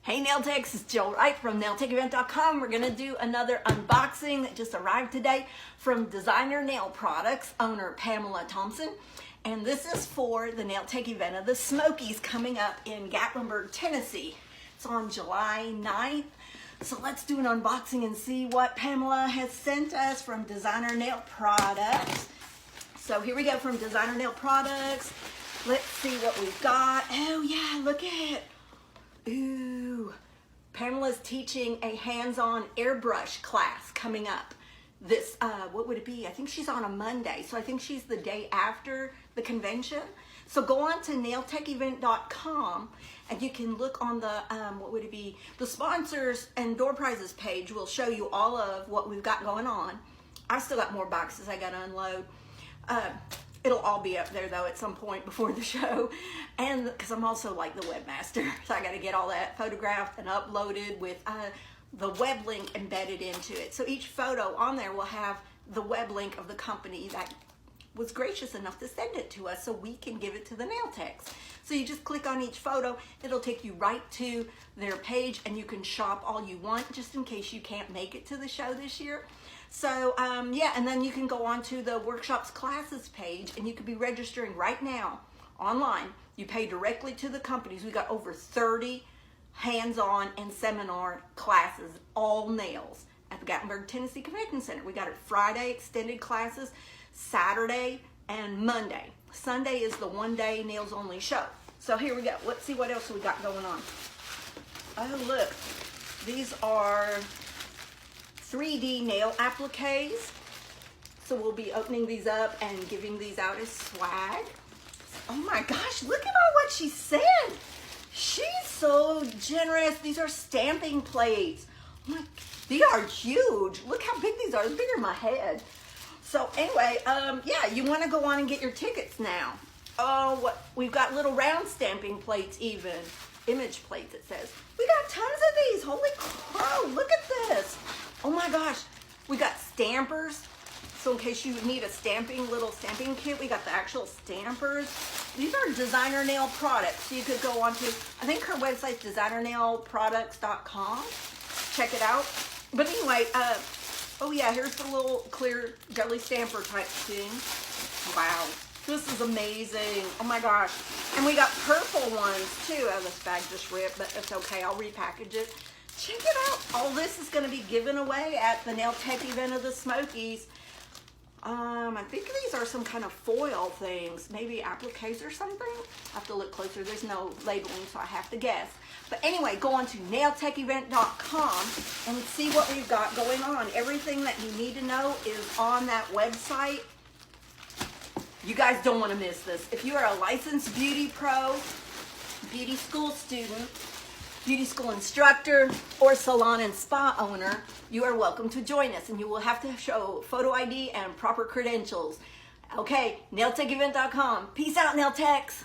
Hey Nail Techs, it's Jill Wright from nailtechevent.com. We're gonna do another unboxing that just arrived today from Designer Nail Products owner Pamela Thompson. And this is for the Nail Tech event of the Smokies coming up in Gatlinburg, Tennessee. It's on July 9th. So let's do an unboxing and see what Pamela has sent us from Designer Nail Products. So here we go from Designer Nail Products. Let's see what we've got. Oh yeah, look at it. Ooh, Pamela's teaching a hands-on airbrush class coming up. This, what would it be? I think she's on a Monday, so I think she's the day after the convention. So go on to nailtechevent.com and you can look on the, what would it be? The sponsors and door prizes page will show you all of what we've got going on. I've still got more boxes I gotta unload. It'll all be up there though at some point before the show, and because I'm also like the webmaster, so I got to get all that photographed and uploaded with the web link embedded into it. So each photo on there will have the web link of the company that was gracious enough to send it to us so we can give it to the nail techs. So you just click on each photo, it'll take you right to their page and you can shop all you want just in case you can't make it to the show this year. So yeah, and then you can go on to the workshops classes page and you can be registering right now online. You pay directly to the companies. We got over 30 hands-on and seminar classes, all nails, at the Gatlinburg Tennessee Convention Center. We got it Friday, extended classes, Saturday, and Monday. Sunday is the one-day nails only show. So here we go. Let's see what else we got going on. Oh, look. These are 3D nail appliques. So we'll be opening these up and giving these out as swag. Oh my gosh, look at all what she said. She's so generous. These are stamping plates. Oh my, these are huge. Look how big these are. They're bigger than my head. So anyway, yeah, you want to go on and get your tickets now. Oh, what we've got little round stamping plates even. Image plates, it says. We got tons of these. Holy crow, look at this. Oh my gosh, we got stampers. So in case you need a little stamping kit, we got the actual stampers. These are Designer Nail Products. So you could go on to, I think her website's designernailproducts.com. Check it out. But anyway, oh yeah, here's the little clear jelly stamper type thing. Wow, this is amazing. Oh my gosh. And we got purple ones too. Oh, this bag just ripped, but it's okay, I'll repackage it. Check it out. All this is gonna be given away at the Nail Tech event of the Smokies. I think these are some kind of foil things, maybe appliques or something. I have to look closer. There's no labeling, so I have to guess. But anyway, go on to nailtechevent.com and see what we've got going on. Everything that you need to know is on that website. You guys don't want to miss this. If you are a licensed beauty pro, beauty school student, beauty school instructor, or salon and spa owner, you are welcome to join us, and you will have to show photo ID and proper credentials. Okay, nailtechevent.com. Peace out, nail techs.